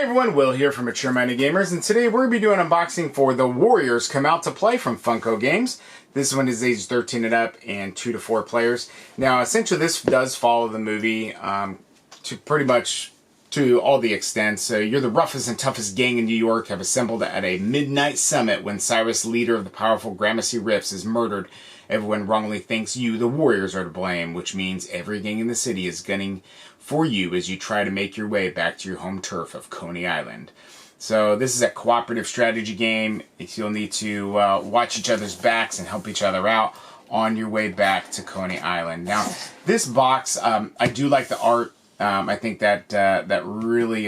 Hey everyone, Will here from Mature Minded Gamers, and today we're going to be doing an unboxing for The Warriors Come Out to Play from Funko Games. This one is age 13 and up and 2 to 4 players. Now, essentially this does follow the movie to pretty much to all the extent. So you're the roughest and toughest gang in New York have assembled at a midnight summit when Cyrus, leader of the powerful Gramercy Riffs, is murdered. Everyone wrongly thinks you, the Warriors, are to blame, which means every gang in the city is gunning for you as you try to make your way back to your home turf of Coney Island. So this is a cooperative strategy game. You'll need to watch each other's backs and help each other out on your way back to Coney Island. Now, this box, I do like the art. I think that that really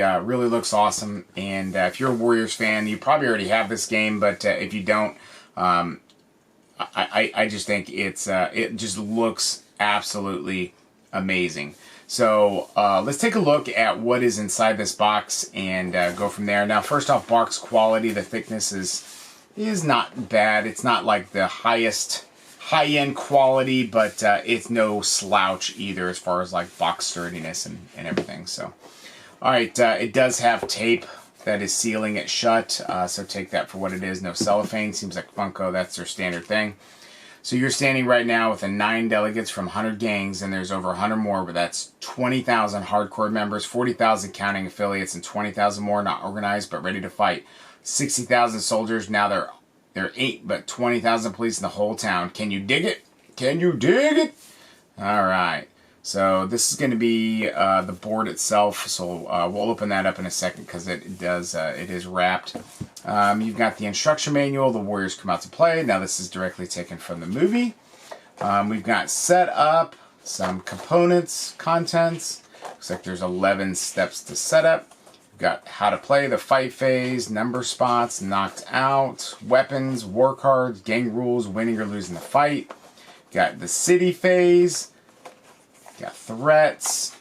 looks awesome. And if you're a Warriors fan, you probably already have this game. But if you don't, I just think it just looks absolutely amazing. So let's take a look at what is inside this box and go from there. Now, first off, box quality. The thickness is not bad. It's not like the highest high-end quality, but it's no slouch either as far as like box sturdiness and everything. So, all right, it does have tape that is sealing it shut. So take that for what it is. No cellophane. Seems like Funko, that's their standard thing. So you're standing right now with the 9 delegates from 100 gangs, and there's over 100 more, but that's 20,000 hardcore members, 40,000 counting affiliates, and 20,000 more not organized but ready to fight. 60,000 soldiers. Now there ain't but 20,000 police in the whole town. Can you dig it? Can you dig it? All right. So this is going to be the board itself. So we'll open that up in a second because it is wrapped. You've got the instruction manual. The Warriors Come Out to Play. Now this is directly taken from the movie. We've got set up, some components, contents. Looks like there's 11 steps to set up. We've got how to play, the fight phase, number spots, knocked out, weapons, war cards, gang rules, winning or losing the fight. Got the city phase. Got threats,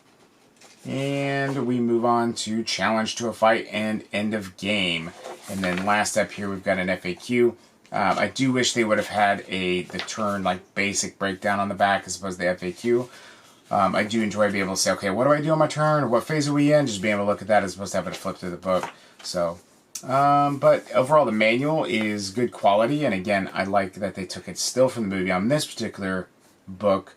and we move on to challenge to a fight and end of game. And then last up here, we've got an FAQ. I do wish they would have had the turn like basic breakdown on the back as opposed to the FAQ. I do enjoy being able to say, okay, what do I do on my turn? What phase are we in? Just being able to look at that as opposed to having to flip through the book. So, but overall, the manual is good quality, and again, I like that they took it still from the movie on this particular book.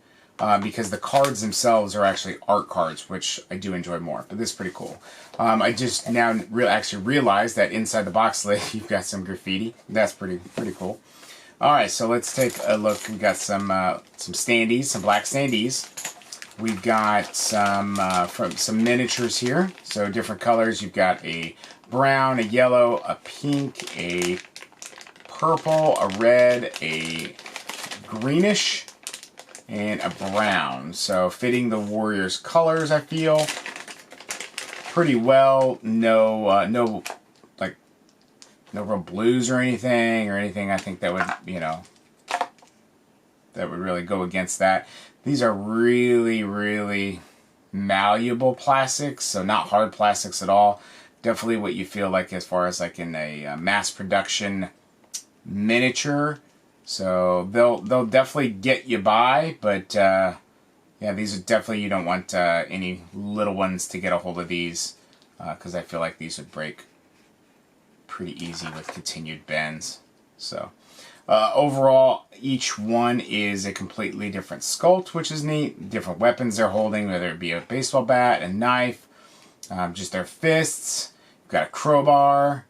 Because the cards themselves are actually art cards, which I do enjoy more. But this is pretty cool. I just now actually realized that inside the box lid you've got some graffiti. That's pretty cool. All right, so let's take a look. We've got some standees, some black standees. We've got some miniatures here. So different colors. You've got a brown, a yellow, a pink, a purple, a red, a greenish, and a brown. So fitting the Warriors colors, I feel pretty well. No real blues or anything I think that would, that would really go against that. These are really malleable plastics, so not hard plastics at all. Definitely what you feel like as far as like in a mass production miniature. So they'll definitely get you by, but yeah, these are definitely, you don't want any little ones to get a hold of these because I feel like these would break pretty easy with continued bends. So overall, each one is a completely different sculpt, which is neat. Different weapons they're holding, whether it be a baseball bat, a knife, just their fists. You've got a crowbar.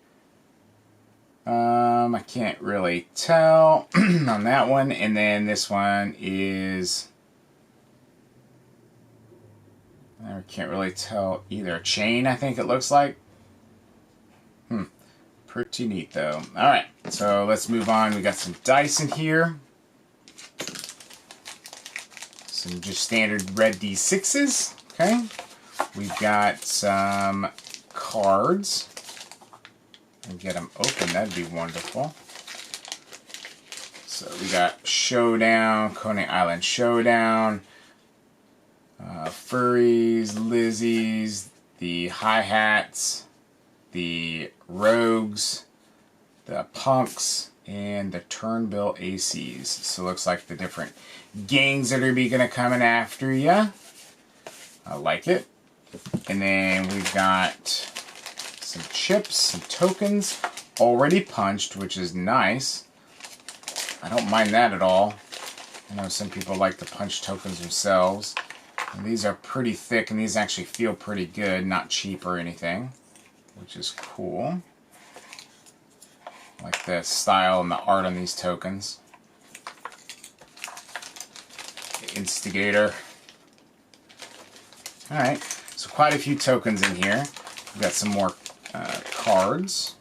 I can't really tell on that one. And then this one is, I can't really tell either. A chain, I think it looks like. Pretty neat though. Alright, so let's move on. We got some dice in here. Some just standard red D6s. Okay. We've got some cards. And get them open, that'd be wonderful. So we got Showdown, Coney Island Showdown, Furries, Lizzies, the Hi-Hats, the Rogues, the Punks, and the Turnbill ACs. So it looks like the different gangs that are going to come in after you. I like it. And then we've got some chips, some tokens, already punched, which is nice. I don't mind that at all. I know some people like to punch tokens themselves. And these are pretty thick, and these actually feel pretty good, not cheap or anything, which is cool. I like the style and the art on these tokens. The Instigator. Alright, so quite a few tokens in here. We've got some more cards.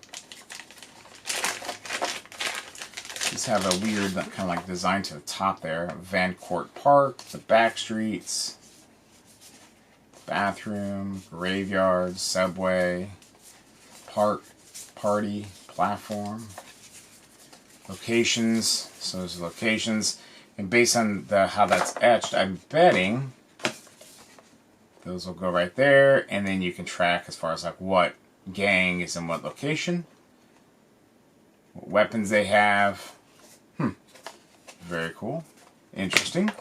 These have a weird kind of like design to the top there. Vancourt Park, the back streets, bathroom, graveyard, subway, park, party, platform, locations. So there's locations, and based on how that's etched, I'm betting those will go right there, and then you can track as far as like what gang is in what location, what weapons they have. Very cool. Interesting.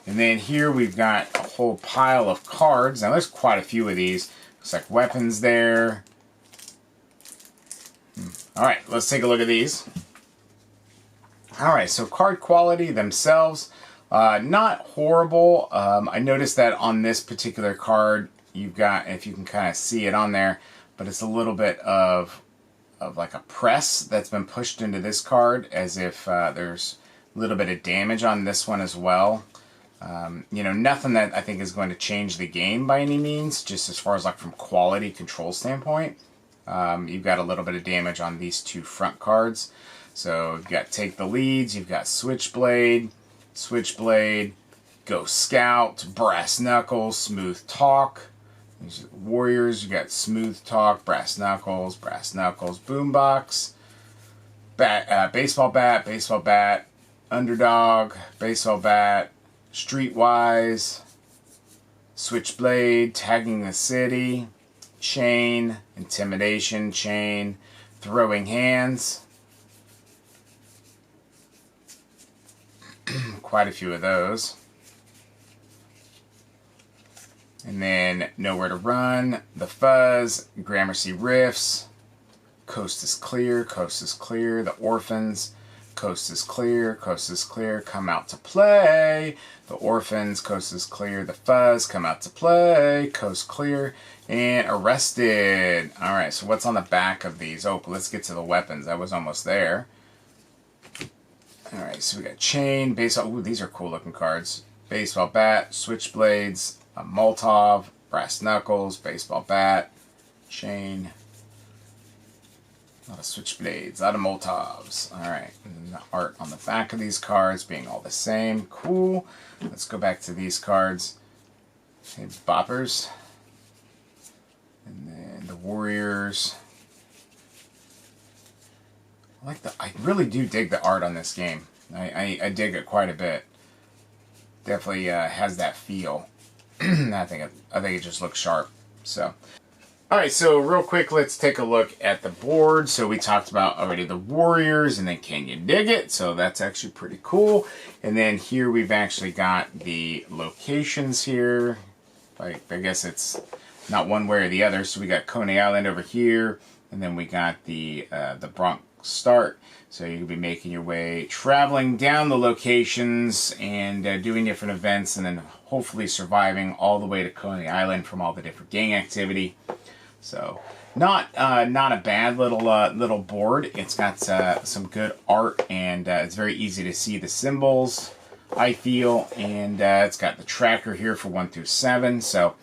And then here we've got a whole pile of cards. Now there's quite a few of these. Looks like weapons there. Alright, let's take a look at these. Alright, so card quality themselves, not horrible. I noticed that on this particular card, you've got, if you can kind of see it on there, but it's a little bit of like a press that's been pushed into this card, as if there's a little bit of damage on this one as well. You know, nothing that I think is going to change the game by any means, just as far as like from quality control standpoint. You've got a little bit of damage on these two front cards. So you've got Take the Leads, you've got Switchblade, Ghost Scout, Brass Knuckles, Smooth Talk. Warriors, you got Smooth Talk, Brass Knuckles, Boombox, Baseball Bat, Underdog, Baseball Bat, Streetwise, Switchblade, Tagging the City, Chain, Intimidation, Chain, Throwing Hands. Quite a few of those. And then Nowhere to Run, The Fuzz, Gramercy Riffs, Coast is Clear, The Orphans, Coast is Clear, Come Out to Play, The Orphans, Coast is Clear, The Fuzz, Come Out to Play, Coast Clear, and Arrested. Alright, so what's on the back of these? Oh, let's get to the weapons. I was almost there. Alright, so we got Chain, Baseball, ooh, these are cool looking cards. Baseball Bat, Switchblades, a Molotov, Brass Knuckles, Baseball Bat, Chain, a lot of Switchblades, a lot of Molotovs. Alright, and the art on the back of these cards being all the same. Cool. Let's go back to these cards. Okay, Boppers. And then the Warriors. I really do dig the art on this game. I dig it quite a bit. Definitely has that feel. I think it just looks sharp. So, all right. So real quick, let's take a look at the board. So we talked about already the Warriors, and then can you dig it? So that's actually pretty cool. And then here we've actually got the locations here. I guess it's not one way or the other. So we got Coney Island over here, and then we got the Bronx Start. So you'll be making your way, traveling down the locations and doing different events, and then hopefully surviving all the way to Coney Island from all the different gang activity. So not a bad little board. It's got some good art, and it's very easy to see the symbols, I feel, and it's got the tracker here for 1 through 7. So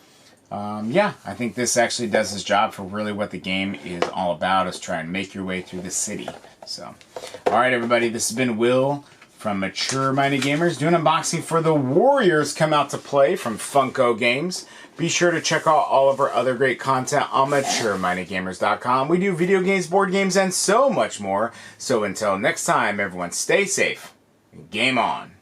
yeah, I think this actually does its job for really what the game is all about, is try and make your way through the city. So, alright everybody, this has been Will from Mature Minded Gamers doing unboxing for the Warriors Come Out to Play from Funko Games. Be sure to check out all of our other great content on maturemindedgamers.com. We do video games, board games, and so much more. So until next time, everyone, stay safe and game on.